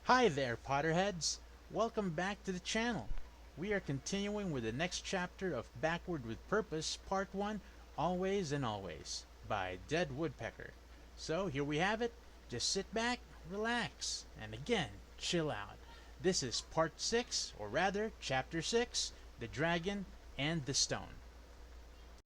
Hi there, Potterheads! Welcome back to the channel. We are continuing with the next chapter of Backward with Purpose, Part 1, Always and Always, by Dead Woodpecker. So here we have it. Just sit back, relax, and again, chill out. This is Part 6, or rather, Chapter 6, The Dragon and the Stone.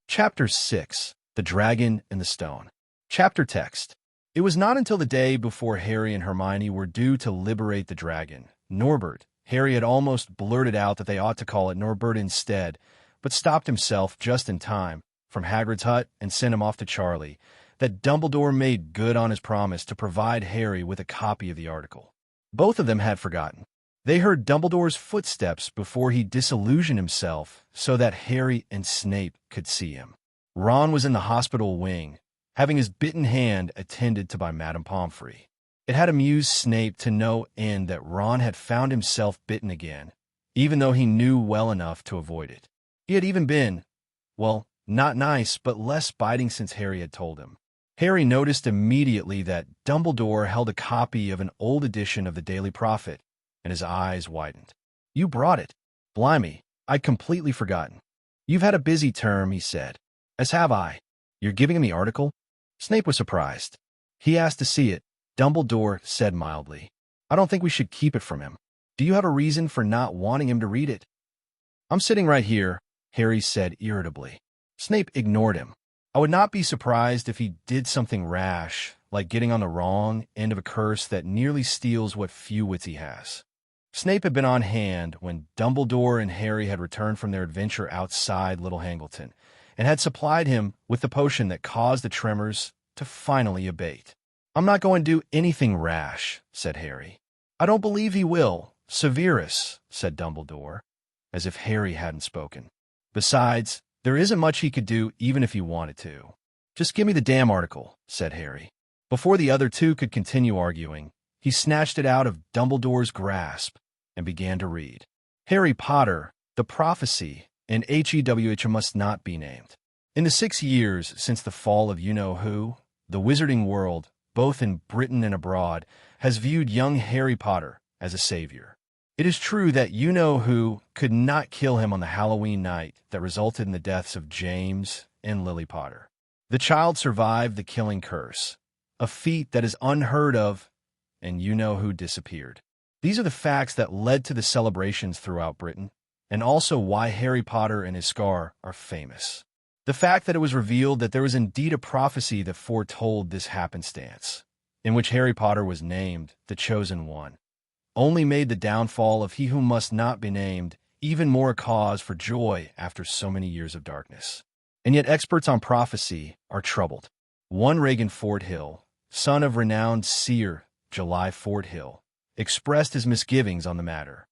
Chapter 6, The Dragon and the Stone. Chapter text. It was not until the day before Harry and Hermione were due to liberate the dragon, Norbert. Harry had almost blurted out that they ought to call it Norbert instead, but stopped himself just in time from Hagrid's hut and sent him off to Charlie, that Dumbledore made good on his promise to provide Harry with a copy of the article. Both of them had forgotten. They heard Dumbledore's footsteps before he disillusioned himself so that Harry and Snape could see him. Ron was in the hospital wing, having his bitten hand attended to by Madame Pomfrey. It had amused Snape to no end that Ron had found himself bitten again, even though he knew well enough to avoid it. He had even been, well, not nice, but less biting since Harry had told him. Harry noticed immediately that Dumbledore held a copy of an old edition of the Daily Prophet, and his eyes widened. "You brought it. Blimey, I'd completely forgotten." "You've had a busy term," he said. "As have I." "You're giving him the article?" Snape was surprised. "He asked to see it," Dumbledore said mildly. "I don't think we should keep it from him. Do you have a reason for not wanting him to read it?" "I'm sitting right here," Harry said irritably. Snape ignored him. "I would not be surprised if he did something rash, like getting on the wrong end of a curse that nearly steals what few wits he has." Snape had been on hand when Dumbledore and Harry had returned from their adventure outside Little Hangleton, and had supplied him with the potion that caused the tremors to finally abate. "I'm not going to do anything rash," said Harry. "I don't believe he will, Severus," said Dumbledore, as if Harry hadn't spoken. "Besides, there isn't much he could do even if he wanted to." "Just give me the damn article," said Harry. Before the other two could continue arguing, he snatched it out of Dumbledore's grasp and began to read. Harry Potter, The Prophecy, and HEWH must not be named. In the 6 years since the fall of you-know-who, the wizarding world, both in Britain and abroad, has viewed young Harry Potter as a savior. It is true that you-know-who could not kill him on the Halloween night that resulted in the deaths of James and Lily Potter. The child survived the killing curse, a feat that is unheard of, and you-know-who disappeared. These are the facts that led to the celebrations throughout Britain, and also why Harry Potter and his scar are famous. The fact that it was revealed that there was indeed a prophecy that foretold this happenstance, in which Harry Potter was named the Chosen One, only made the downfall of he who must not be named even more a cause for joy after so many years of darkness. And yet experts on prophecy are troubled. One Regan Forthill, son of renowned seer July Forthill, expressed his misgivings on the matter.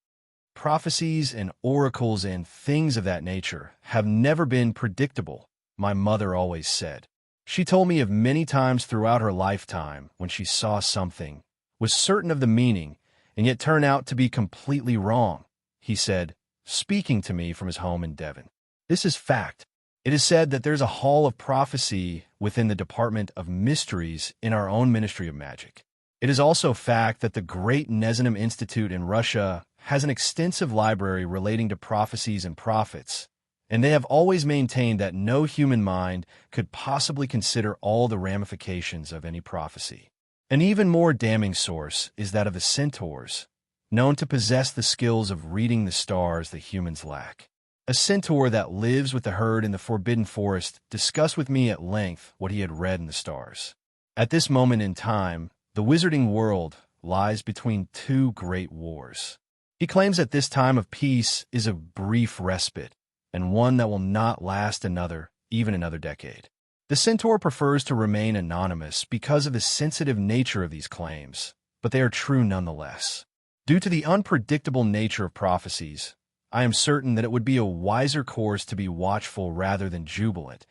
"Prophecies and oracles and things of that nature have never been predictable," my mother always said. "She told me of many times throughout her lifetime when she saw something, was certain of the meaning, and yet turned out to be completely wrong," he said, speaking to me from his home in Devon. This is fact. It is said that there's a hall of prophecy within the Department of Mysteries in our own Ministry of Magic. It is also fact that the Great Nezinum Institute in Russia has an extensive library relating to prophecies and prophets, and they have always maintained that no human mind could possibly consider all the ramifications of any prophecy. An even more damning source is that of the centaurs, known to possess the skills of reading the stars that humans lack. A centaur that lives with the herd in the Forbidden Forest discussed with me at length what he had read in the stars. At this moment in time, the wizarding world lies between two great wars. He claims that this time of peace is a brief respite, and one that will not last even another decade. The centaur prefers to remain anonymous because of the sensitive nature of these claims, but they are true nonetheless. Due to the unpredictable nature of prophecies, I am certain that it would be a wiser course to be watchful rather than jubilant,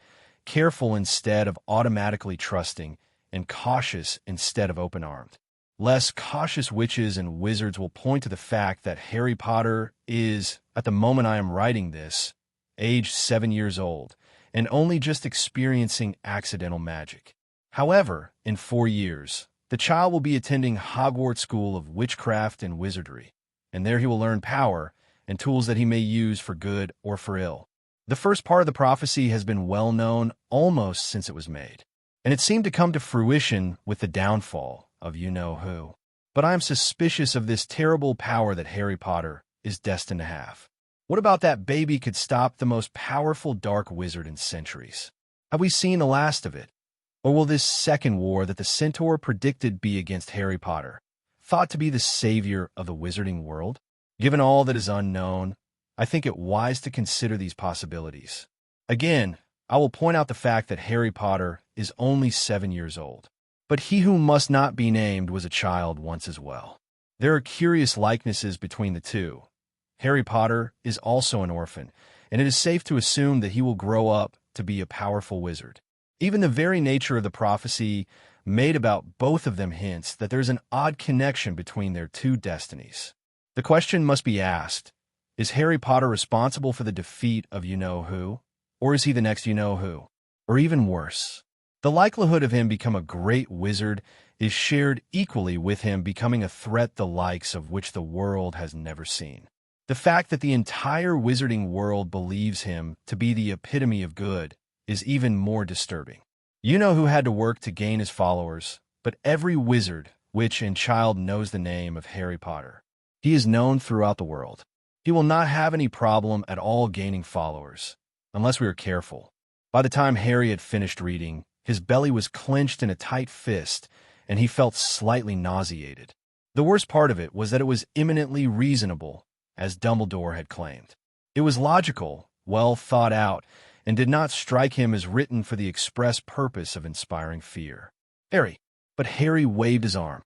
careful instead of automatically trusting, and cautious instead of open-armed. Less cautious witches and wizards will point to the fact that Harry Potter is, at the moment I am writing this, aged 7 years old, and only just experiencing accidental magic. However, in 4 years, The child will be attending Hogwarts School of Witchcraft and Wizardry, and there he will learn power and tools that he may use for good or for ill. The first part of the prophecy has been well known almost since it was made, and it seemed to come to fruition with the downfall of you-know-who. But I am suspicious of this terrible power that Harry Potter is destined to have. What about that baby could stop the most powerful dark wizard in centuries? Have we seen the last of it? Or will this second war that the Centaur predicted be against Harry Potter, thought to be the savior of the wizarding world? Given all that is unknown, I think it wise to consider these possibilities. Again, I will point out the fact that Harry Potter is only 7 years old. But he who must not be named was a child once as well. There are curious likenesses between the two. Harry Potter is also an orphan, and it is safe to assume that he will grow up to be a powerful wizard. Even the very nature of the prophecy made about both of them hints that there is an odd connection between their two destinies. The question must be asked, is Harry Potter responsible for the defeat of you-know-who? Or is he the next you-know-who? Or even worse, the likelihood of him become a great wizard is shared equally with him becoming a threat the likes of which the world has never seen. The fact that the entire wizarding world believes him to be the epitome of good is even more disturbing. You-know-who had to work to gain his followers, but every wizard, witch, and child knows the name of Harry Potter. He is known throughout the world. He will not have any problem at all gaining followers, unless we are careful. By the time Harry had finished reading, his belly was clenched in a tight fist, and he felt slightly nauseated. The worst part of it was that it was eminently reasonable, as Dumbledore had claimed. It was logical, well thought out, and did not strike him as written for the express purpose of inspiring fear. But Harry waved his arm.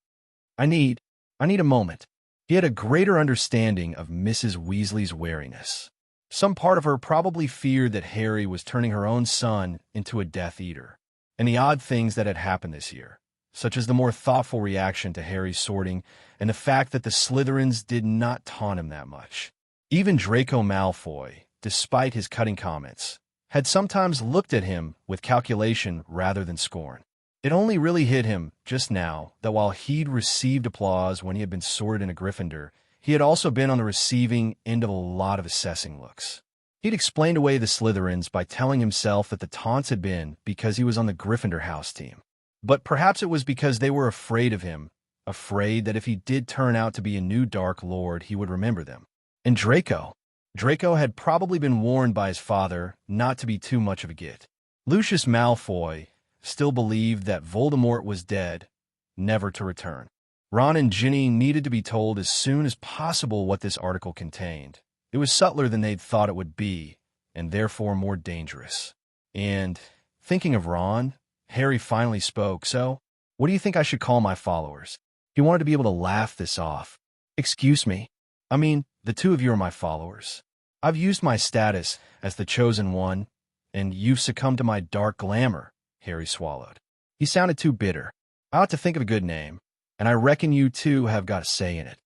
I need a moment. He had a greater understanding of Mrs. Weasley's wariness. Some part of her probably feared that Harry was turning her own son into a Death Eater, and the odd things that had happened this year, such as the more thoughtful reaction to Harry's sorting and the fact that the Slytherins did not taunt him that much. Even Draco Malfoy, despite his cutting comments, had sometimes looked at him with calculation rather than scorn. It only really hit him just now that while he'd received applause when he had been sorted in a Gryffindor, he had also been on the receiving end of a lot of assessing looks. He'd explained away the Slytherins by telling himself that the taunts had been because he was on the Gryffindor house team. But perhaps it was because they were afraid of him, afraid that if he did turn out to be a new Dark Lord, he would remember them. And Draco had probably been warned by his father not to be too much of a git. Lucius Malfoy still believed that Voldemort was dead, never to return. Ron and Ginny needed to be told as soon as possible what this article contained. It was subtler than they'd thought it would be, and therefore more dangerous. And, thinking of Ron, Harry finally spoke. So, what do you think I should call my followers? He wanted to be able to laugh this off. Excuse me. I mean, the two of you are my followers. I've used my status as the chosen one, and you've succumbed to my dark glamour. Harry swallowed. He sounded too bitter. I ought to think of a good name, and I reckon you two have got a say in it.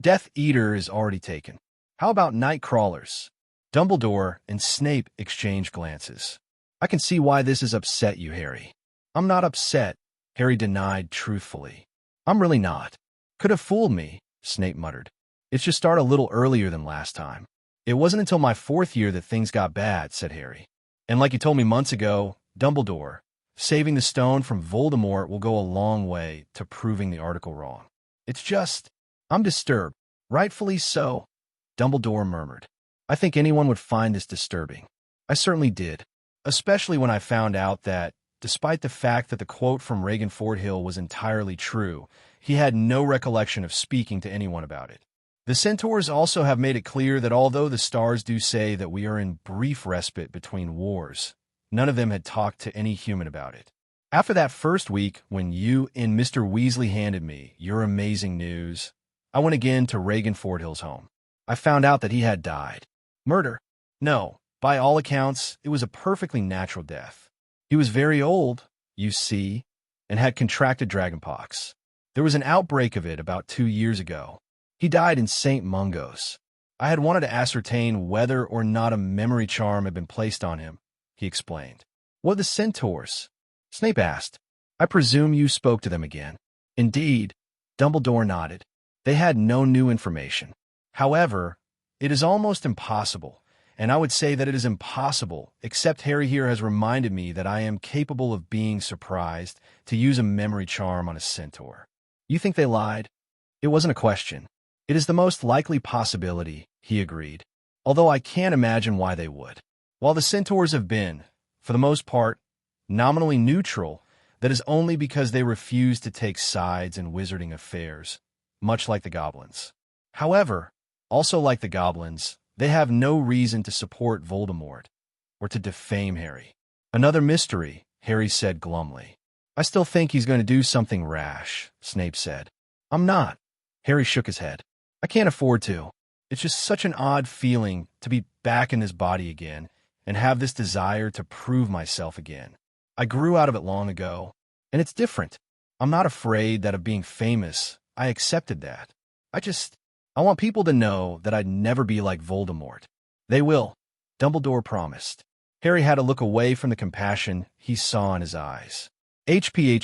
Death Eater is already taken. How about Night Crawlers? Dumbledore and Snape exchanged glances. I can see why this has upset you, Harry. I'm not upset, Harry denied truthfully. I'm really not. Could have fooled me, Snape muttered. It's just started a little earlier than last time. It wasn't until my 4th year that things got bad, said Harry. And like you told me months ago, Dumbledore, saving the stone from Voldemort will go a long way to proving the article wrong. It's just, I'm disturbed. Rightfully so, Dumbledore murmured. I think anyone would find this disturbing. I certainly did, especially when I found out that, despite the fact that the quote from Regan Fordhill was entirely true, he had no recollection of speaking to anyone about it. The Centaurs also have made it clear that although the stars do say that we are in brief respite between wars, none of them had talked to any human about it. After that first week, when you and Mr. Weasley handed me your amazing news, I went again to Regan Fordhill's home. I found out that he had died. Murder? No. By all accounts, it was a perfectly natural death. He was very old, you see, and had contracted dragonpox. There was an outbreak of it about 2 years ago. He died in St. Mungo's. I had wanted to ascertain whether or not a memory charm had been placed on him, he explained. What the Centaurs? Snape asked. I presume you spoke to them again. Indeed, Dumbledore nodded. They had no new information. However, it is almost impossible, and I would say that it is impossible, except Harry here has reminded me that I am capable of being surprised, to use a memory charm on a centaur. You think they lied? It wasn't a question. It is the most likely possibility, he agreed, although I can't imagine why they would. While the centaurs have been, for the most part, nominally neutral, that is only because they refuse to take sides in wizarding affairs, much like the goblins. However, also like the goblins, they have no reason to support Voldemort or to defame Harry. Another mystery, Harry said glumly. I still think he's going to do something rash, Snape said. I'm not. Harry shook his head. I can't afford to. It's just such an odd feeling to be back in this body again and have this desire to prove myself again. I grew out of it long ago, and it's different. I'm not afraid that of being famous. I accepted that. I want people to know that I'd never be like Voldemort. They will, Dumbledore promised. Harry had to look away from the compassion he saw in his eyes. HP.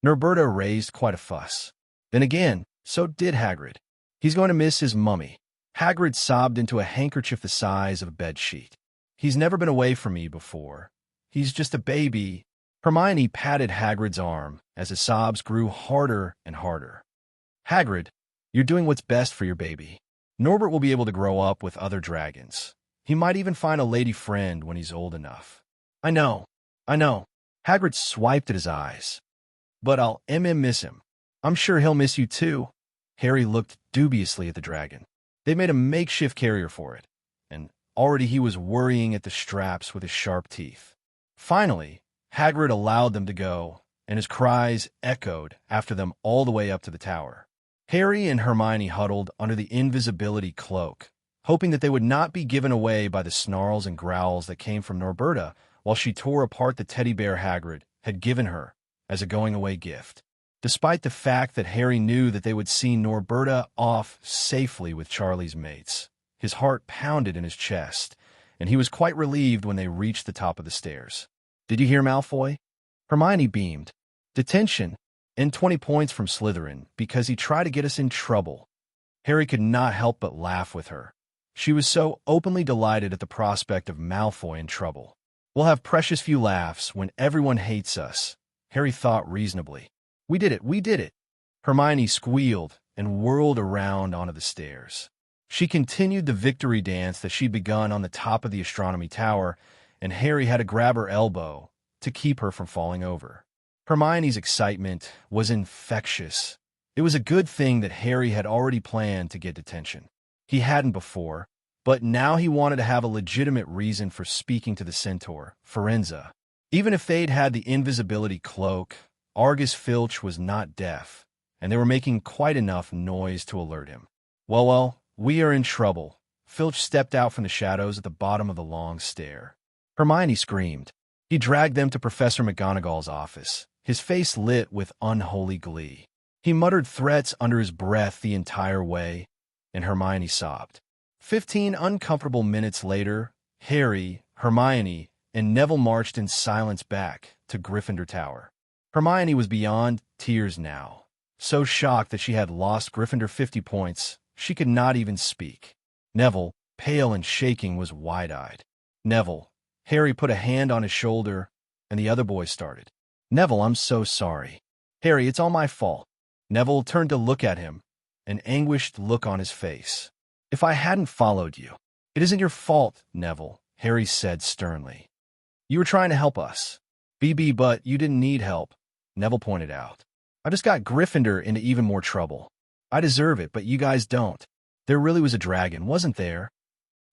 Norberta raised quite a fuss. Then again, so did Hagrid. He's going to miss his mummy. Hagrid sobbed into a handkerchief the size of a bedsheet. He's never been away from me before. He's just a baby. Hermione patted Hagrid's arm as his sobs grew harder and harder. Hagrid, you're doing what's best for your baby. Norbert will be able to grow up with other dragons. He might even find a lady friend when he's old enough. I know. Hagrid swiped at his eyes. But I'll miss him. I'm sure he'll miss you too. Harry looked dubiously at the dragon. They made a makeshift carrier for it, and already he was worrying at the straps with his sharp teeth. Finally, Hagrid allowed them to go, and his cries echoed after them all the way up to the tower. Harry and Hermione huddled under the invisibility cloak, hoping that they would not be given away by the snarls and growls that came from Norberta while she tore apart the teddy bear Hagrid had given her as a going-away gift. Despite the fact that Harry knew that they would see Norberta off safely with Charlie's mates, his heart pounded in his chest, and he was quite relieved when they reached the top of the stairs. Did you hear, Malfoy? Hermione beamed. Detention, and 20 points from Slytherin because he tried to get us in trouble. Harry could not help but laugh with her. She was so openly delighted at the prospect of Malfoy in trouble. We'll have precious few laughs when everyone hates us, Harry thought reasonably. We did it. Hermione squealed and whirled around onto the stairs. She continued the victory dance that she'd begun on the top of the astronomy tower, and Harry had to grab her elbow to keep her from falling over. Hermione's excitement was infectious. It was a good thing that Harry had already planned to get detention. He hadn't before, but now he wanted to have a legitimate reason for speaking to the centaur, Firenze. Even if they'd had the invisibility cloak, Argus Filch was not deaf, and they were making quite enough noise to alert him. Well, we are in trouble. Filch stepped out from the shadows at the bottom of the long stair. Hermione screamed. He dragged them to Professor McGonagall's office, his face lit with unholy glee. He muttered threats under his breath the entire way, and Hermione sobbed. 15 uncomfortable minutes later, Harry, Hermione, and Neville marched in silence back to Gryffindor Tower. Hermione was beyond tears now, so shocked that she had lost Gryffindor 50 points, she could not even speak. Neville, pale and shaking, was wide-eyed. Neville. Harry put a hand on his shoulder, and the other boys started. Neville, I'm so sorry. Harry, it's all my fault. Neville turned to look at him, an anguished look on his face. If I hadn't followed you. It isn't your fault, Neville, Harry said sternly. You were trying to help us. BB, but you didn't need help, Neville pointed out. I just got Gryffindor into even more trouble. I deserve it, but you guys don't. There really was a dragon, wasn't there?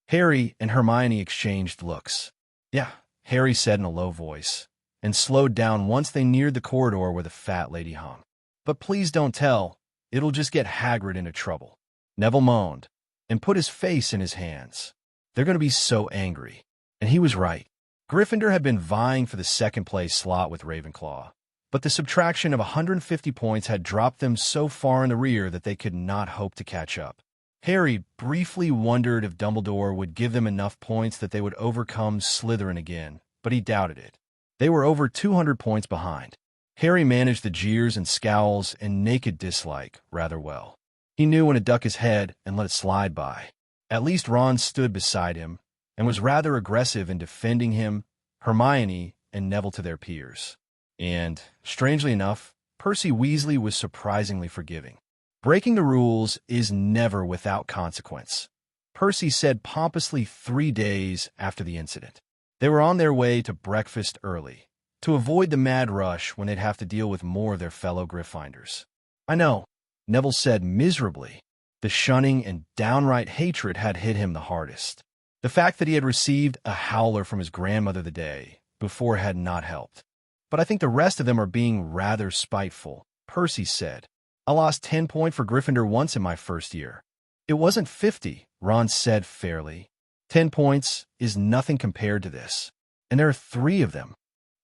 Harry and Hermione exchanged looks. Yeah, Harry said in a low voice, and slowed down once they neared the corridor where the fat lady hung. But please don't tell. It'll just get Hagrid into trouble. Neville moaned, and put his face in his hands. They're going to be so angry. And he was right. Gryffindor had been vying for the second-place slot with Ravenclaw, but the subtraction of 150 points had dropped them so far in the rear that they could not hope to catch up. Harry briefly wondered if Dumbledore would give them enough points that they would overcome Slytherin again, but he doubted it. They were over 200 points behind. Harry managed the jeers and scowls and naked dislike rather well. He knew when to duck his head and let it slide by. At least Ron stood beside him and was rather aggressive in defending him, Hermione, and Neville to their peers. And, strangely enough, Percy Weasley was surprisingly forgiving. Breaking the rules is never without consequence, Percy said pompously 3 days after the incident. They were on their way to breakfast early, to avoid the mad rush when they'd have to deal with more of their fellow Gryffindors. I know, Neville said miserably. The shunning and downright hatred had hit him the hardest. The fact that he had received a howler from his grandmother the day before had not helped. But I think the rest of them are being rather spiteful, Percy said. I lost 10 points for Gryffindor once in my first year. It wasn't 50, Ron said fairly. 10 points is nothing compared to this. And there are 3 of them.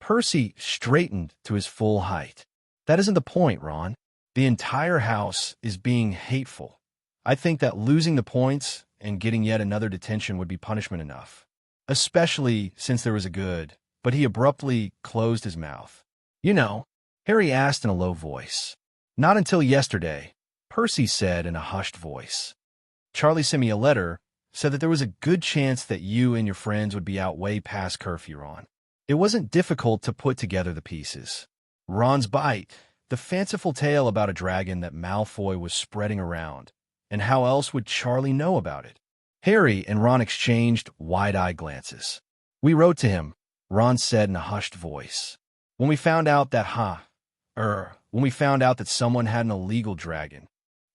Percy straightened to his full height. That isn't the point, Ron. The entire house is being hateful. I think that losing the points and getting yet another detention would be punishment enough. Especially since there was a good, but he abruptly closed his mouth. You know, Harry asked in a low voice. Not until yesterday, Percy said in a hushed voice. Charlie sent me a letter, said that there was a good chance that you and your friends would be out way past curfew, Ron. It wasn't difficult to put together the pieces. Ron's bite, the fanciful tale about a dragon that Malfoy was spreading around, and how else would Charlie know about it? Harry and Ron exchanged wide-eyed glances. We wrote to him, Ron said in a hushed voice. When we found out that someone had an illegal dragon.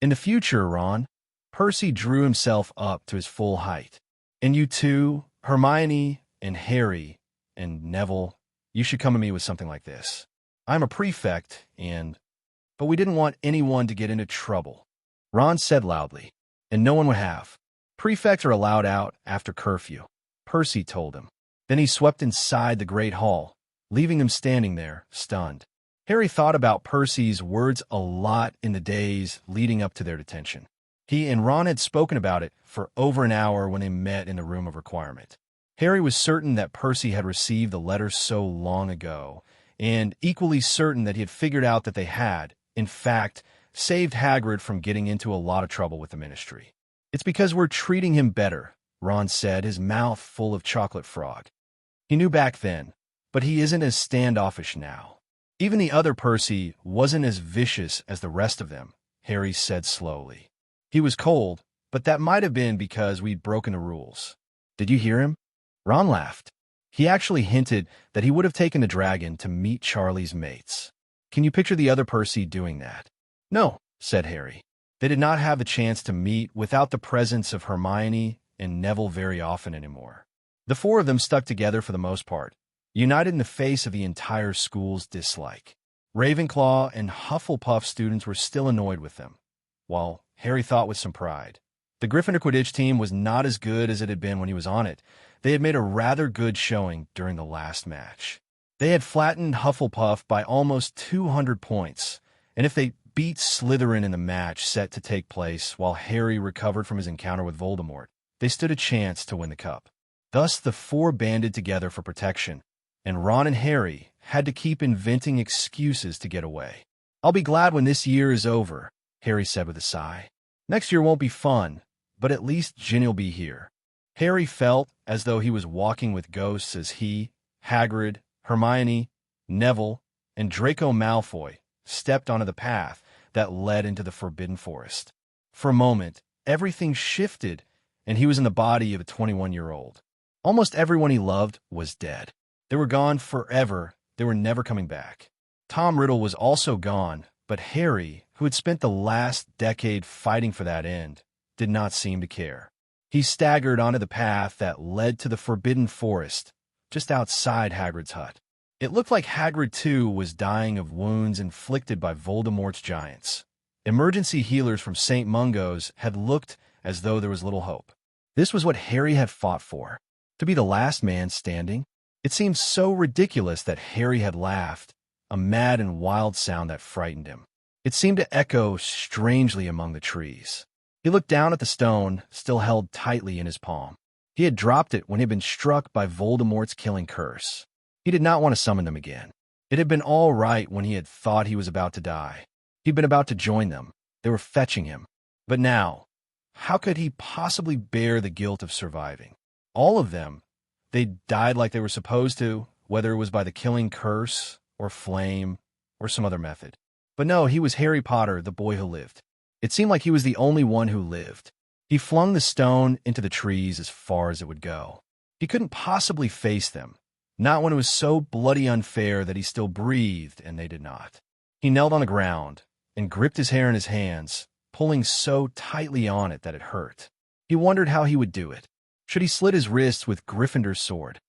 In the future, Ron, Percy drew himself up to his full height. And you two, Hermione and Harry and Neville, you should come to me with something like this. I'm a prefect, but we didn't want anyone to get into trouble. Ron said loudly, and no one would have. Prefects are allowed out after curfew, Percy told him. Then he swept inside the Great Hall, leaving them standing there, stunned. Harry thought about Percy's words a lot in the days leading up to their detention. He and Ron had spoken about it for over an hour when they met in the Room of Requirement. Harry was certain that Percy had received the letter so long ago, and equally certain that he had figured out that they had, in fact, saved Hagrid from getting into a lot of trouble with the Ministry. It's because we're treating him better, Ron said, his mouth full of chocolate frog. He knew back then, but he isn't as standoffish now. Even the other Percy wasn't as vicious as the rest of them, Harry said slowly. He was cold, but that might have been because we'd broken the rules. Did you hear him? Ron laughed. He actually hinted that he would have taken the dragon to meet Charlie's mates. Can you picture the other Percy doing that? No, said Harry. They did not have the chance to meet without the presence of Hermione and Neville very often anymore. The 4 of them stuck together for the most part, united in the face of the entire school's dislike. Ravenclaw and Hufflepuff students were still annoyed with them, while Harry thought with some pride. The Gryffindor Quidditch team was not as good as it had been when he was on it. They had made a rather good showing during the last match. They had flattened Hufflepuff by almost 200 points, and if they beat Slytherin in the match set to take place while Harry recovered from his encounter with Voldemort, they stood a chance to win the cup. Thus, the 4 banded together for protection, and Ron and Harry had to keep inventing excuses to get away. I'll be glad when this year is over, Harry said with a sigh. Next year won't be fun, but at least Ginny will be here. Harry felt as though he was walking with ghosts as he, Hagrid, Hermione, Neville, and Draco Malfoy stepped onto the path that led into the Forbidden Forest. For a moment, everything shifted, and he was in the body of a 21-year-old. Almost everyone he loved was dead. They were gone forever. They were never coming back. Tom Riddle was also gone, but Harry, who had spent the last decade fighting for that end, did not seem to care. He staggered onto the path that led to the Forbidden Forest, just outside Hagrid's hut. It looked like Hagrid, too, was dying of wounds inflicted by Voldemort's giants. Emergency healers from St. Mungo's had looked as though there was little hope. This was what Harry had fought for, to be the last man standing. It seemed so ridiculous that Harry had laughed, a mad and wild sound that frightened him. It seemed to echo strangely among the trees. He looked down at the stone, still held tightly in his palm. He had dropped it when he had been struck by Voldemort's killing curse. He did not want to summon them again. It had been all right when he had thought he was about to die. He'd been about to join them. They were fetching him. But now, how could he possibly bear the guilt of surviving? All of them, they died like they were supposed to, whether it was by the killing curse, or flame, or some other method. But no, he was Harry Potter, the boy who lived. It seemed like he was the only one who lived. He flung the stone into the trees as far as it would go. He couldn't possibly face them, not when it was so bloody unfair that he still breathed and they did not. He knelt on the ground and gripped his hair in his hands, pulling so tightly on it that it hurt. He wondered how he would do it. Should he slit his wrists with Gryffindor's sword?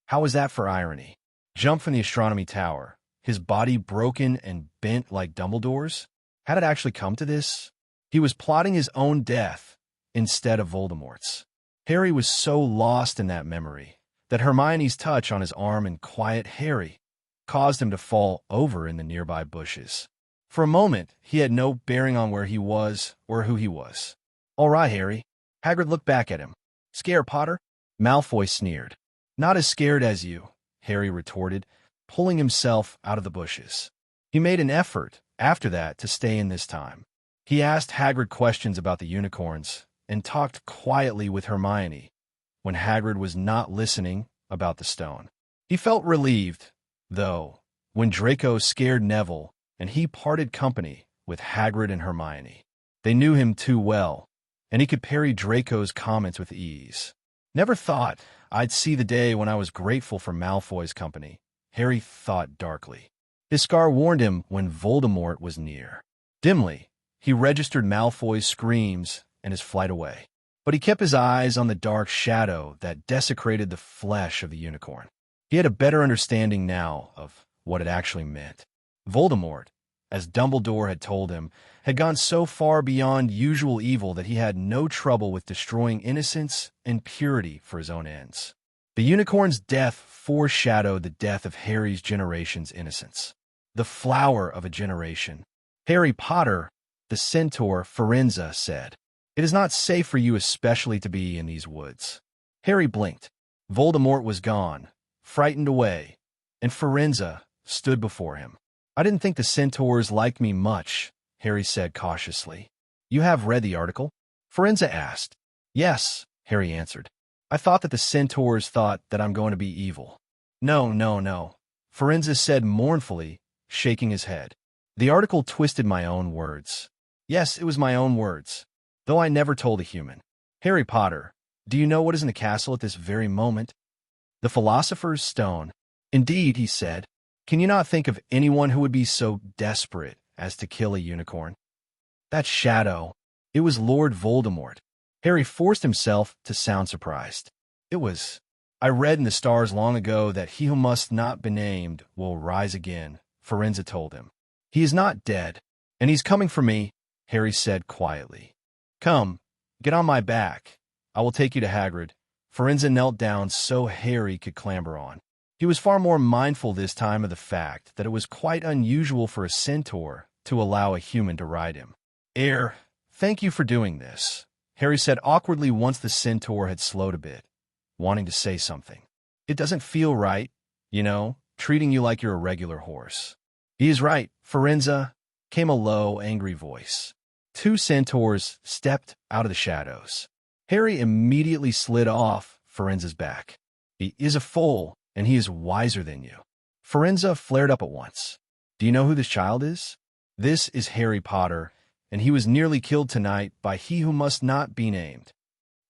How was that for irony? Jump from the astronomy tower, his body broken and bent like Dumbledore's? Had it actually come to this? He was plotting his own death instead of Voldemort's. Harry was so lost in that memory that Hermione's touch on his arm and quiet Harry caused him to fall over in the nearby bushes. For a moment, he had no bearing on where he was or who he was. "All right, Harry." Hagrid looked back at him. "Scared, Potter?" Malfoy sneered. "Not as scared as you," Harry retorted, pulling himself out of the bushes. He made an effort, after that, to stay in this time. He asked Hagrid questions about the unicorns and talked quietly with Hermione when Hagrid was not listening about the stone. He felt relieved, though, when Draco scared Neville and he parted company with Hagrid and Hermione. They knew him too well, and he could parry Draco's comments with ease. "Never thought I'd see the day when I was grateful for Malfoy's company," Harry thought darkly. His scar warned him when Voldemort was near. Dimly, he registered Malfoy's screams and his flight away. But he kept his eyes on the dark shadow that desecrated the flesh of the unicorn. He had a better understanding now of what it actually meant. Voldemort, as Dumbledore had told him, had gone so far beyond usual evil that he had no trouble with destroying innocence and purity for his own ends. The unicorn's death foreshadowed the death of Harry's generation's innocence. The flower of a generation. "Harry Potter," the centaur Firenze said, "it is not safe for you especially to be in these woods." Harry blinked. Voldemort was gone, frightened away, and Firenze stood before him. "I didn't think the centaurs liked me much," Harry said cautiously. "You have read the article?" Firenze asked. "Yes," Harry answered. "I thought that the centaurs thought that I'm going to be evil." No, no, no," Firenze said mournfully, shaking his head. "The article twisted my own words. Yes, it was my own words, though I never told a human. Harry Potter, do you know what is in the castle at this very moment?" "The Philosopher's Stone." "Indeed," he said. "Can you not think of anyone who would be so desperate as to kill a unicorn?" "That shadow. It was Lord Voldemort." Harry forced himself to sound surprised. "It was. I read in the stars long ago that he who must not be named will rise again," Firenze told him. "He is not dead, and he's coming for me," Harry said quietly. "Come, get on my back. I will take you to Hagrid." Firenze knelt down so Harry could clamber on. He was far more mindful this time of the fact that it was quite unusual for a centaur to allow a human to ride him. Thank you for doing this," Harry said awkwardly once the centaur had slowed a bit, wanting to say something. "It doesn't feel right, you know, treating you like you're a regular horse." "He is right, Firenze," came a low, angry voice. Two centaurs stepped out of the shadows. Harry immediately slid off Firenze's back. "He is a fool, and he is wiser than you." Firenze flared up at once. "Do you know who this child is? This is Harry Potter, and he was nearly killed tonight by he who must not be named.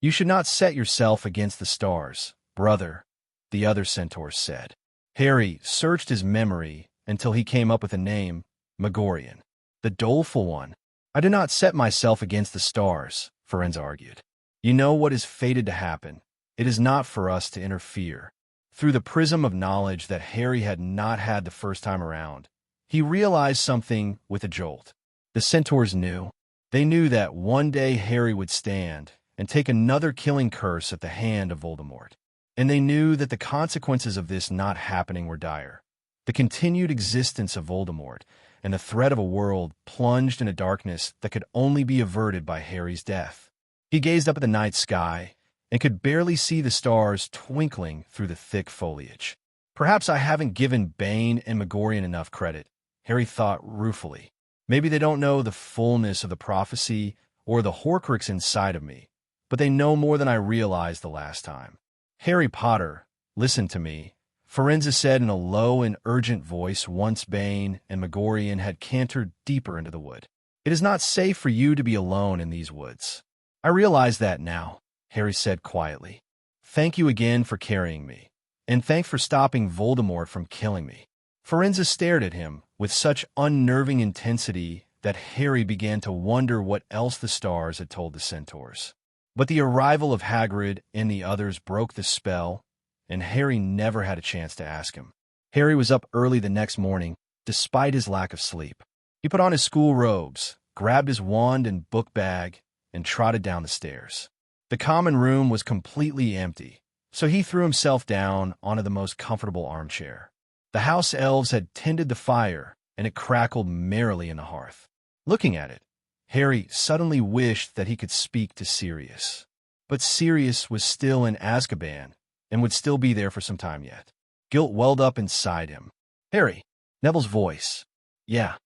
You should not set yourself against the stars, brother," the other centaur said. Harry searched his memory until he came up with a name, Megorian. "The doleful one." "I do not set myself against the stars," Firenze argued. "You know what is fated to happen. It is not for us to interfere." Through the prism of knowledge that Harry had not had the first time around, he realized something with a jolt. The centaurs knew. They knew that one day Harry would stand and take another killing curse at the hand of Voldemort. And they knew that the consequences of this not happening were dire. The continued existence of Voldemort and the threat of a world plunged in a darkness that could only be averted by Harry's death. He gazed up at the night sky and could barely see the stars twinkling through the thick foliage. Perhaps I haven't given Bane and Megorian enough credit, Harry thought ruefully. Maybe they don't know the fullness of the prophecy or the Horcrux inside of me, but they know more than I realized the last time. Harry Potter, listen to me, Firenze said in a low and urgent voice once Bane and Megorian had cantered deeper into the wood. It is not safe for you to be alone in these woods. I realize that now, Harry said quietly. Thank you again for carrying me, and thanks for stopping Voldemort from killing me. Firenze stared at him with such unnerving intensity that Harry began to wonder what else the stars had told the centaurs. But the arrival of Hagrid and the others broke the spell, and Harry never had a chance to ask him. Harry was up early the next morning, despite his lack of sleep. He put on his school robes, grabbed his wand and book bag, and trotted down the stairs. The common room was completely empty, so he threw himself down onto the most comfortable armchair. The house elves had tended the fire, and it crackled merrily in the hearth. Looking at it, Harry suddenly wished that he could speak to Sirius. But Sirius was still in Azkaban, and would still be there for some time yet. Guilt welled up inside him. Harry, Neville's voice. Yeah.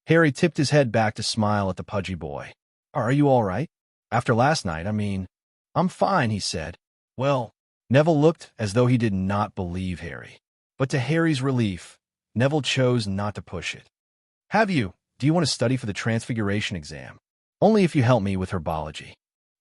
Harry tipped his head back to smile at the pudgy boy. Are you all right? After last night, I'm fine, he said. Well, Neville looked as though he did not believe Harry. But to Harry's relief, Neville chose not to push it. Do you want to study for the Transfiguration exam? Only if you help me with herbology.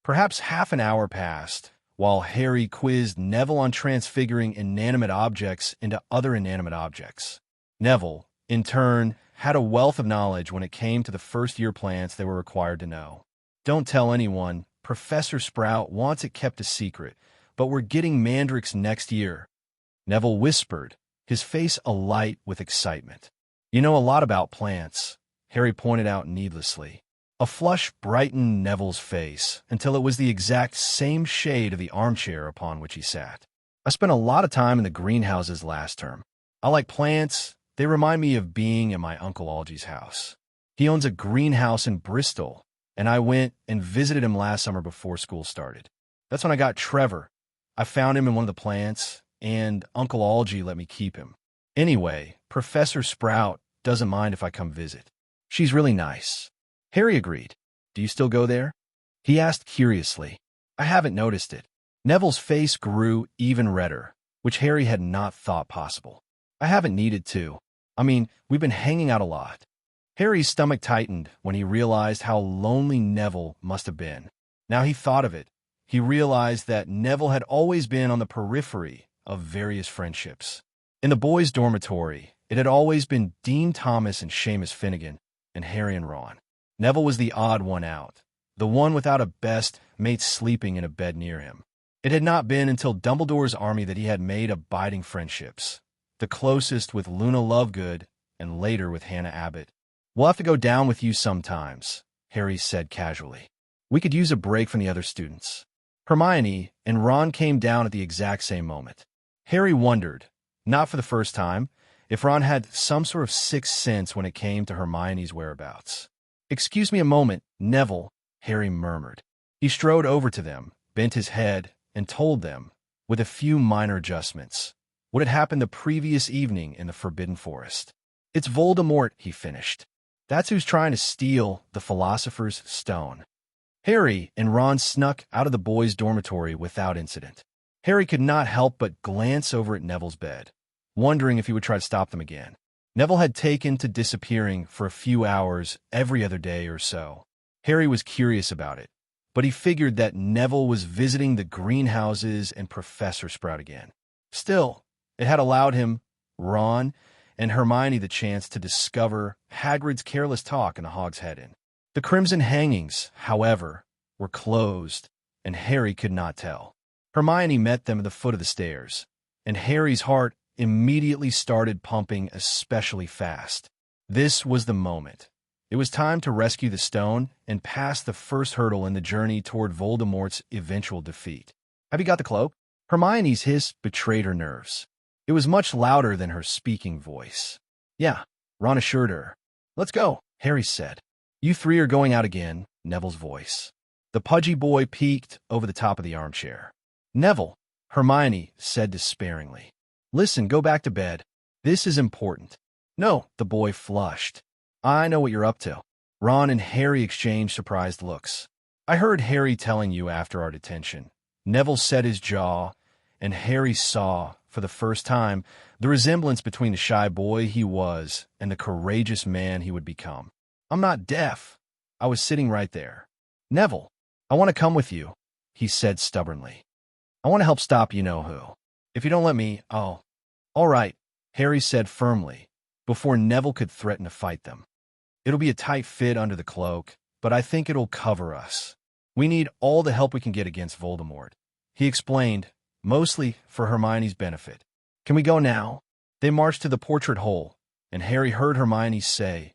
Perhaps half an hour passed, while Harry quizzed Neville on transfiguring inanimate objects into other inanimate objects. Neville, in turn, had a wealth of knowledge when it came to the first-year plants they were required to know. Don't tell anyone. Professor Sprout wants it kept a secret, but we're getting Mandrix next year. Neville whispered, his face alight with excitement. You know a lot about plants, Harry pointed out needlessly. A flush brightened Neville's face until it was the exact same shade of the armchair upon which he sat. I spent a lot of time in the greenhouses last term. I like plants. They remind me of being at my Uncle Algy's house. He owns a greenhouse in Bristol, and I went and visited him last summer before school started. That's when I got Trevor. I found him in one of the plants, and Uncle Algy let me keep him. Anyway, Professor Sprout doesn't mind if I come visit. She's really nice. Harry agreed. Do you still go there? He asked curiously. I haven't noticed it. Neville's face grew even redder, which Harry had not thought possible. I haven't needed to. We've been hanging out a lot. Harry's stomach tightened when he realized how lonely Neville must have been. Now he thought of it. He realized that Neville had always been on the periphery of various friendships. In the boys' dormitory, it had always been Dean Thomas and Seamus Finnegan, and Harry and Ron. Neville was the odd one out, the one without a best mate sleeping in a bed near him. It had not been until Dumbledore's army that he had made abiding friendships, the closest with Luna Lovegood and later with Hannah Abbott. We'll have to go down with you sometimes, Harry said casually. We could use a break from the other students. Hermione and Ron came down at the exact same moment. Harry wondered, not for the first time, if Ron had some sort of sixth sense when it came to Hermione's whereabouts. Excuse me a moment, Neville, Harry murmured. He strode over to them, bent his head, and told them, with a few minor adjustments, what had happened the previous evening in the Forbidden Forest. It's Voldemort, he finished. That's who's trying to steal the Philosopher's Stone. Harry and Ron snuck out of the boys' dormitory without incident. Harry could not help but glance over at Neville's bed, wondering if he would try to stop them again. Neville had taken to disappearing for a few hours every other day or so. Harry was curious about it, but he figured that Neville was visiting the greenhouses and Professor Sprout again. Still, it had allowed him, Ron, and Hermione the chance to discover Hagrid's careless talk in the Hog's Head Inn. The crimson hangings, however, were closed, and Harry could not tell. Hermione met them at the foot of the stairs, and Harry's heart immediately started pumping especially fast. This was the moment. It was time to rescue the stone and pass the first hurdle in the journey toward Voldemort's eventual defeat. Have you got the cloak? Hermione's hiss betrayed her nerves. It was much louder than her speaking voice. Yeah, Ron assured her. Let's go, Harry said. You three are going out again, Neville's voice. The pudgy boy peeked over the top of the armchair. Neville, Hermione said despairingly. Listen, go back to bed. This is important. No, the boy flushed. I know what you're up to. Ron and Harry exchanged surprised looks. I heard Harry telling you after our detention. Neville set his jaw, and Harry saw, for the first time, the resemblance between the shy boy he was and the courageous man he would become. I'm not deaf. I was sitting right there. Neville, I want to come with you, he said stubbornly. I want to help stop you-know-who. If you don't let me, I'll... All right, Harry said firmly, before Neville could threaten to fight them. It'll be a tight fit under the cloak, but I think it'll cover us. We need all the help we can get against Voldemort. He explained, mostly for Hermione's benefit. Can we go now? They marched to the portrait hole, and Harry heard Hermione say,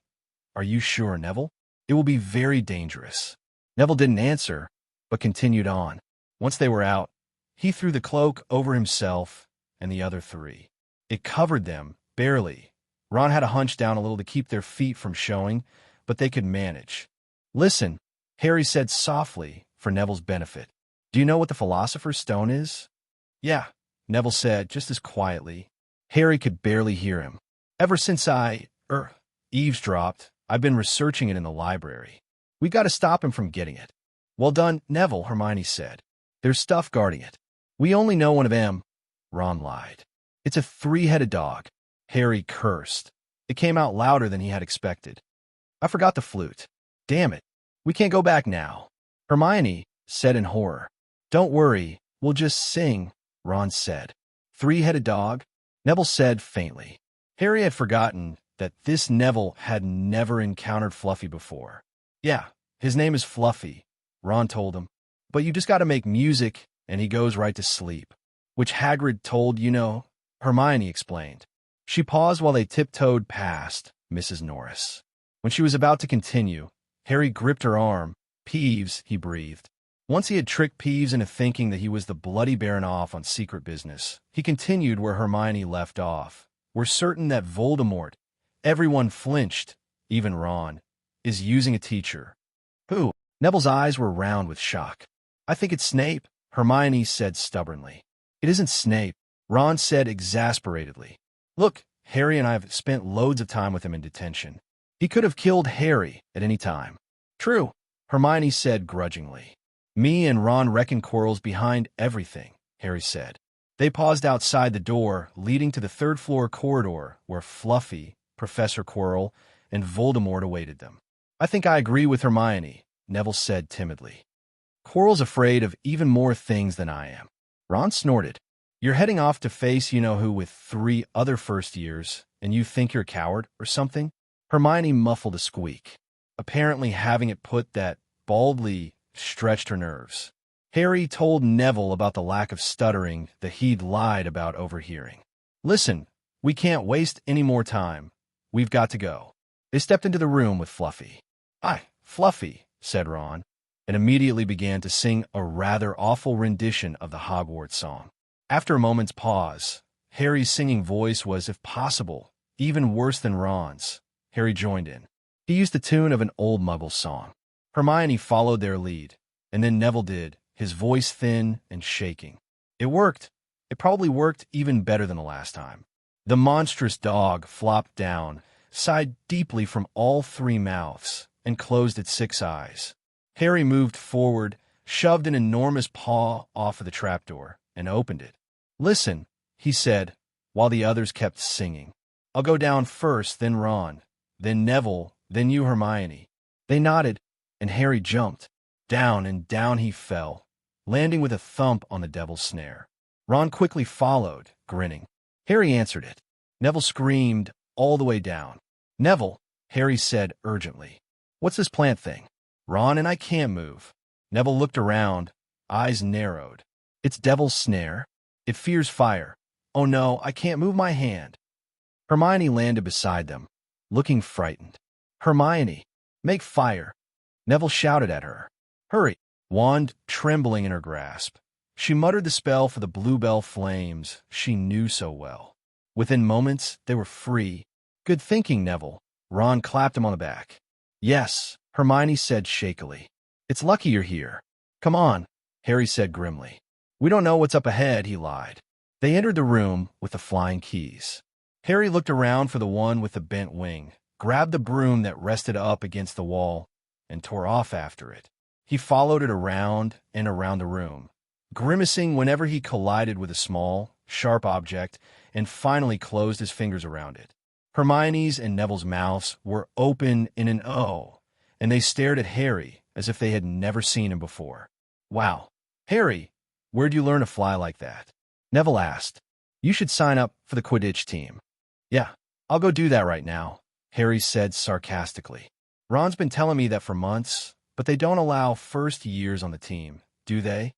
Are you sure, Neville? It will be very dangerous. Neville didn't answer, but continued on. Once they were out, he threw the cloak over himself and the other three. It covered them, barely. Ron had to hunch down a little to keep their feet from showing, but they could manage. Listen, Harry said softly for Neville's benefit. Do you know what the Philosopher's Stone is? Yeah, Neville said just as quietly. Harry could barely hear him. Ever since I eavesdropped, I've been researching it in the library. We got to stop him from getting it. Well done, Neville, Hermione said. There's stuff guarding it. We only know one of them. Ron lied. It's a three-headed dog. Harry cursed. It came out louder than he had expected. I forgot the flute. Damn it. We can't go back now. Hermione said in horror. Don't worry, we'll just sing, Ron said. Three-headed dog? Neville said faintly. Harry had forgotten that this Neville had never encountered Fluffy before. Yeah, his name is Fluffy, Ron told him. But you just got to make music, and he goes right to sleep. Which Hagrid told, Hermione explained. She paused while they tiptoed past Mrs. Norris. When she was about to continue, Harry gripped her arm. Peeves, he breathed. Once he had tricked Peeves into thinking that he was the bloody Baronoff on secret business, he continued where Hermione left off. We're certain that Voldemort, everyone flinched, even Ron, is using a teacher. Who? Neville's eyes were round with shock. I think it's Snape, Hermione said stubbornly. It isn't Snape, Ron said exasperatedly. Look, Harry and I have spent loads of time with him in detention. He could have killed Harry at any time. True, Hermione said grudgingly. Me and Ron reckon Quirrell's behind everything, Harry said. They paused outside the door leading to the third-floor corridor where Fluffy, Professor Quirrell, and Voldemort awaited them. I think I agree with Hermione, Neville said timidly. Quirrell's afraid of even more things than I am. Ron snorted. You're heading off to face you-know-who with 3 other first years, and you think you're a coward or something? Hermione muffled a squeak. Apparently having it put that baldly stretched her nerves. Harry told Neville about the lack of stuttering that he'd lied about overhearing. Listen, we can't waste any more time. We've got to go. They stepped into the room with Fluffy. Hi, Fluffy, said Ron, and immediately began to sing a rather awful rendition of the Hogwarts song. After a moment's pause, Harry's singing voice was, if possible, even worse than Ron's. Harry joined in. He used the tune of an old Muggle song. Hermione followed their lead, and then Neville did, his voice thin and shaking. It worked. It probably worked even better than the last time. The monstrous dog flopped down, sighed deeply from all 3 mouths, and closed its 6 eyes. Harry moved forward, shoved an enormous paw off of the trapdoor, and opened it. Listen, he said, while the others kept singing. I'll go down first, then Ron, then Neville, then you, Hermione. They nodded, and Harry jumped. Down and down he fell, landing with a thump on the devil's snare. Ron quickly followed, grinning. Harry answered it. Neville screamed all the way down. Neville, Harry said urgently. What's this plant thing? Ron and I can't move. Neville looked around, eyes narrowed. It's Devil's Snare. It fears fire. Oh no, I can't move my hand. Hermione landed beside them, looking frightened. Hermione, make fire. Neville shouted at her. Hurry, wand trembling in her grasp. She muttered the spell for the bluebell flames she knew so well. Within moments, they were free. Good thinking, Neville. Ron clapped him on the back. Yes, Hermione said shakily. It's lucky you're here. Come on, Harry said grimly. We don't know what's up ahead, he lied. They entered the room with the flying keys. Harry looked around for the one with the bent wing, grabbed the broom that rested up against the wall, and tore off after it. He followed it around and around the room, grimacing whenever he collided with a small, sharp object, and finally closed his fingers around it. Hermione's and Neville's mouths were open in an O, and they stared at Harry as if they had never seen him before. Wow. Harry, where'd you learn to fly like that? Neville asked. You should sign up for the Quidditch team. Yeah, I'll go do that right now, Harry said sarcastically. Ron's been telling me that for months, but they don't allow first years on the team, do they?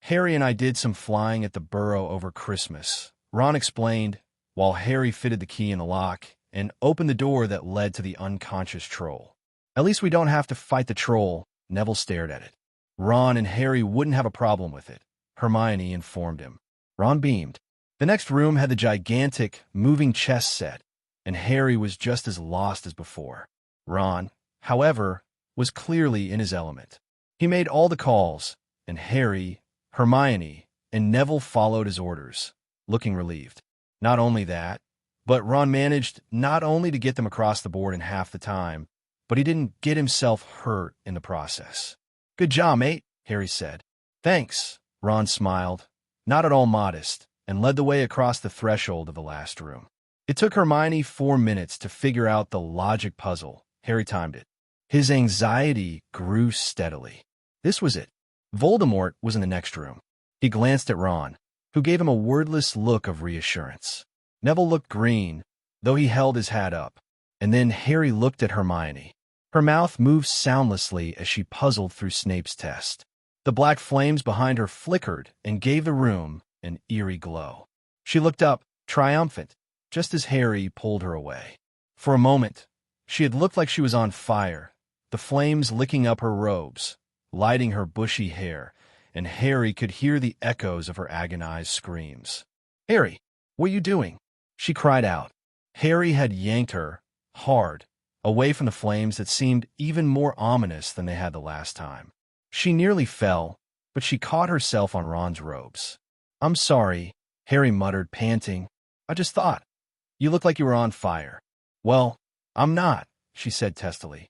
Harry and I did some flying at the Burrow over Christmas, Ron explained, while Harry fitted the key in the lock and opened the door that led to the unconscious troll. At least we don't have to fight the troll, Neville stared at it. Ron and Harry wouldn't have a problem with it, Hermione informed him. Ron beamed. The next room had the gigantic, moving chess set, and Harry was just as lost as before. Ron, however, was clearly in his element. He made all the calls, and Harry, Hermione, and Neville followed his orders, looking relieved. Not only that, but Ron managed not only to get them across the board in half the time, but he didn't get himself hurt in the process. Good job, mate, Harry said. Thanks, Ron smiled, not at all modest, and led the way across the threshold of the last room. It took Hermione 4 minutes to figure out the logic puzzle. Harry timed it. His anxiety grew steadily. This was it. Voldemort was in the next room. He glanced at Ron, who gave him a wordless look of reassurance. Neville looked green, though he held his hat up, and then Harry looked at Hermione. Her mouth moved soundlessly as she puzzled through Snape's test. The black flames behind her flickered and gave the room an eerie glow. She looked up, triumphant, just as Harry pulled her away. For a moment, she had looked like she was on fire, the flames licking up her robes, lighting her bushy hair, and Harry could hear the echoes of her agonized screams. Harry, what are you doing? She cried out. Harry had yanked her, hard, away from the flames that seemed even more ominous than they had the last time. She nearly fell, but she caught herself on Ron's robes. I'm sorry, Harry muttered, panting. I just thought. You look like you were on fire. Well, I'm not, she said testily.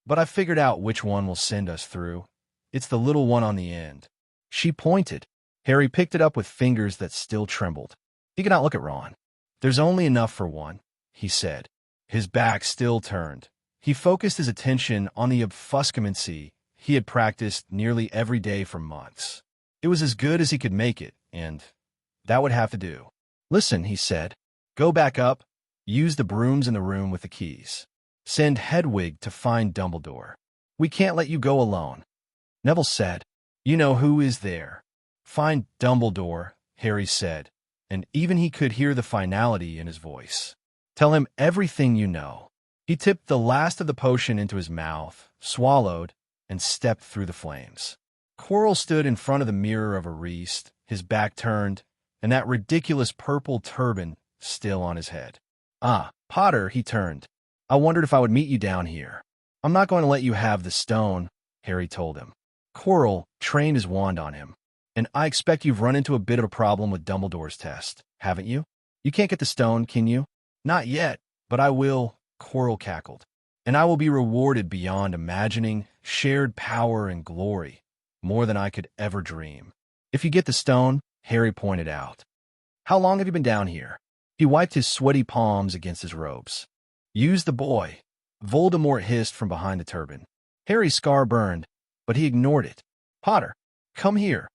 But I figured out which one will send us through. It's the little one on the end. She pointed. Harry picked it up with fingers that still trembled. He could not look at Ron. There's only enough for one, he said. His back still turned. He focused his attention on the obfuscamancy he had practiced nearly every day for months. It was as good as he could make it, and that would have to do. Listen, he said. Go back up. Use the brooms in the room with the keys. Send Hedwig to find Dumbledore. We can't let you go alone. Neville said. You know who is there. Find Dumbledore, Harry said, and even he could hear the finality in his voice. Tell him everything you know. He tipped the last of the potion into his mouth, swallowed, and stepped through the flames. Quirrell stood in front of the mirror of Ariste, his back turned, and that ridiculous purple turban still on his head. Ah, Potter, he turned. I wondered if I would meet you down here. I'm not going to let you have the stone, Harry told him. Quirrell trained his wand on him. And I expect you've run into a bit of a problem with Dumbledore's test, haven't you? You can't get the stone, can you? Not yet, but I will, Quirrell cackled. And I will be rewarded beyond imagining, shared power and glory, more than I could ever dream. If you get the stone, Harry pointed out. How long have you been down here? He wiped his sweaty palms against his robes. Use the boy, Voldemort hissed from behind the turban. Harry's scar burned, but he ignored it. Potter, come here.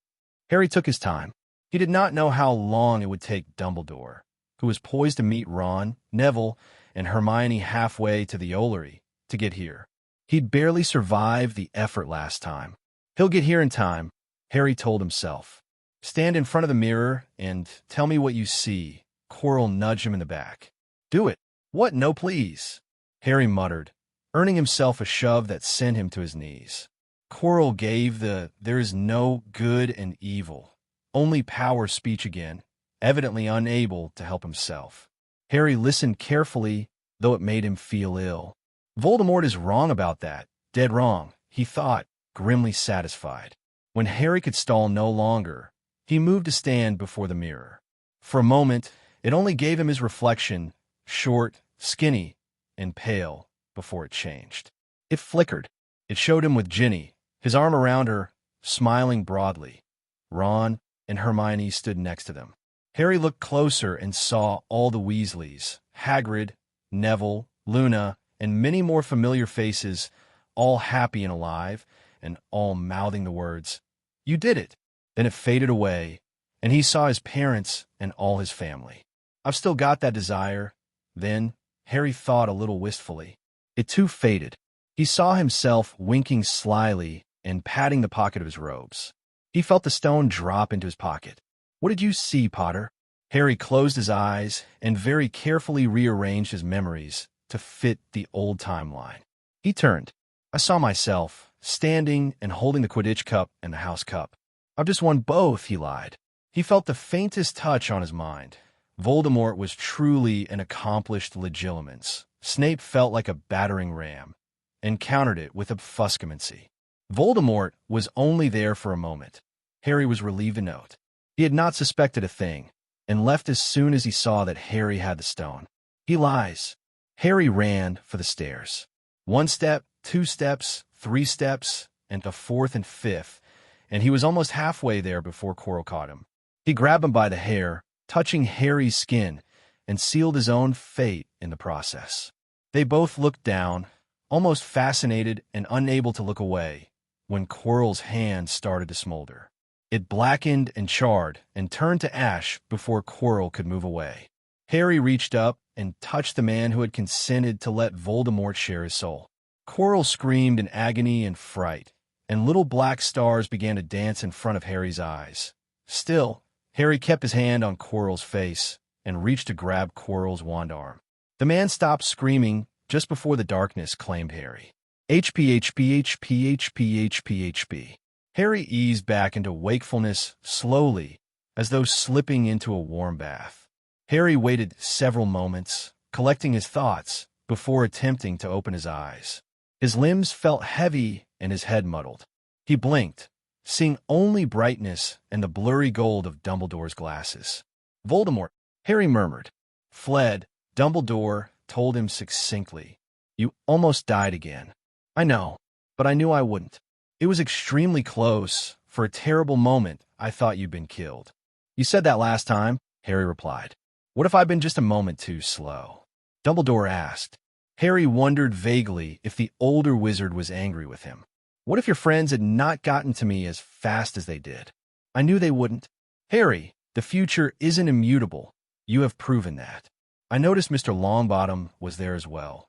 Harry took his time. He did not know how long it would take Dumbledore, who was poised to meet Ron, Neville, and Hermione halfway to the Ollery, to get here. He'd barely survived the effort last time. He'll get here in time, Harry told himself. Stand in front of the mirror and tell me what you see. Quirrell nudged him in the back. Do it. What? No, please. Harry muttered, earning himself a shove that sent him to his knees. Quirrell gave the there is no good and evil, only power speech again, evidently unable to help himself. Harry listened carefully, though it made him feel ill. Voldemort is wrong about that, dead wrong, he thought, grimly satisfied. When Harry could stall no longer, he moved to stand before the mirror. For a moment, it only gave him his reflection, short, skinny, and pale, before it changed. It flickered. It showed him with Ginny, his arm around her, smiling broadly. Ron and Hermione stood next to them. Harry looked closer and saw all the Weasleys, Hagrid, Neville, Luna, and many more familiar faces, all happy and alive, and all mouthing the words, "You did it!" Then it faded away, and he saw his parents and all his family. "I've still got that desire." Then, Harry thought a little wistfully. It too faded. He saw himself winking slyly and patting the pocket of his robes. He felt the stone drop into his pocket. "What did you see, Potter?" Harry closed his eyes and very carefully rearranged his memories to fit the old timeline. He turned. "I saw myself, standing and holding the Quidditch cup and the house cup. I've just won both," he lied. He felt the faintest touch on his mind. Voldemort was truly an accomplished legilimens. Snape felt like a battering ram, and countered it with obfuscamancy. Voldemort was only there for a moment. Harry was relieved to note. He had not suspected a thing, and left as soon as he saw that Harry had the stone. "He lies." Harry ran for the stairs. 1 step, 2 steps, 3 steps, and the 4th and 5th, and he was almost halfway there before Quirrell caught him. He grabbed him by the hair, touching Harry's skin, and sealed his own fate in the process. They both looked down, almost fascinated and unable to look away, when Quirrell's hand started to smolder. It blackened and charred and turned to ash before Quirrell could move away. Harry reached up and touched the man who had consented to let Voldemort share his soul. Quirrell screamed in agony and fright, and little black stars began to dance in front of Harry's eyes. Still, Harry kept his hand on Quirrell's face and reached to grab Quirrell's wand arm. The man stopped screaming just before the darkness claimed Harry. HP, HP, HP, HP, HP, HP. Harry eased back into wakefulness slowly, as though slipping into a warm bath. Harry waited several moments, collecting his thoughts, before attempting to open his eyes. His limbs felt heavy and his head muddled. He blinked, seeing only brightness and the blurry gold of Dumbledore's glasses. "Voldemort," Harry murmured. "Fled," Dumbledore told him succinctly. "You almost died again." "I know, but I knew I wouldn't. It was extremely close. For a terrible moment, I thought you'd been killed." "You said that last time," Harry replied. "What if I'd been just a moment too slow?" Dumbledore asked. Harry wondered vaguely if the older wizard was angry with him. "What if your friends had not gotten to me as fast as they did?" "I knew they wouldn't." "Harry, the future isn't immutable. You have proven that. I noticed Mr. Longbottom was there as well.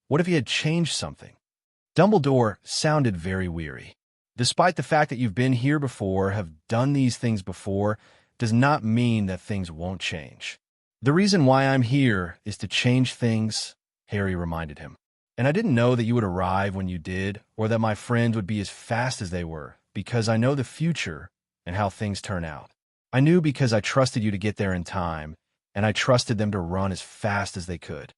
What if he had changed something?" Dumbledore sounded very weary. "Despite the fact that you've been here before, have done these things before, does not mean that things won't change. The reason why I'm here is to change things," Harry reminded him. "And I didn't know that you would arrive when you did, or that my friends would be as fast as they were, because I know the future and how things turn out. I knew because I trusted you to get there in time, and I trusted them to run as fast as they could."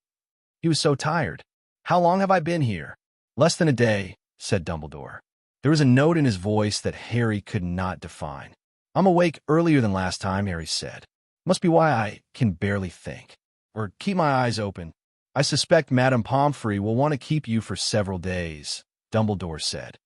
He was so tired. "How long have I been here?" "Less than a day," said Dumbledore. There was a note in his voice that Harry could not define. "I'm awake earlier than last time," Harry said. "Must be why I can barely think. Or keep my eyes open. I suspect Madame Pomfrey will want to keep you for several days," Dumbledore said.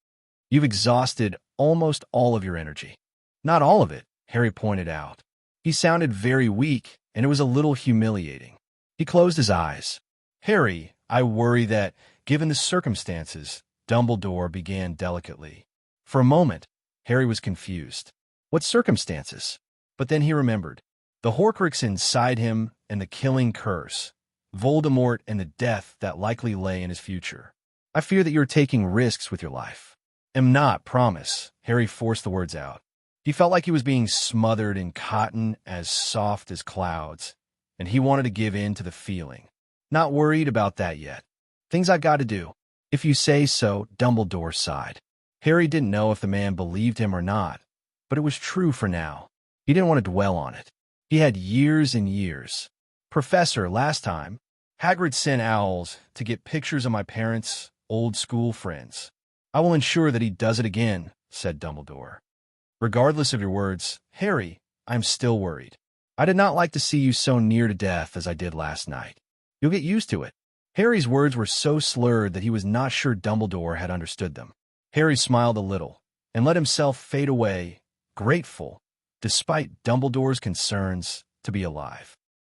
"You've exhausted almost all of your energy." "Not all of it," Harry pointed out. He sounded very weak, and it was a little humiliating. He closed his eyes. "Harry, I worry that, given the circumstances," Dumbledore began delicately. For a moment, Harry was confused. What circumstances? But then he remembered. The Horcrux inside him and the killing curse. Voldemort and the death that likely lay in his future. "I fear that you're taking risks with your life." "Am not, promise." Harry forced the words out. He felt like he was being smothered in cotton as soft as clouds, and he wanted to give in to the feeling. "Not worried about that yet. Things I've got to do." "If you say so," Dumbledore sighed. Harry didn't know if the man believed him or not, but it was true for now. He didn't want to dwell on it. He had years and years. "Professor, last time, Hagrid sent owls to get pictures of my parents' old school friends. I will ensure that he does it again," said Dumbledore. "Regardless of your words, Harry, I'm still worried. I did not like to see you so near to death as I did last night. You'll get used to it." Harry's words were so slurred that he was not sure Dumbledore had understood them. Harry smiled a little and let himself fade away, grateful, despite Dumbledore's concerns, to be alive.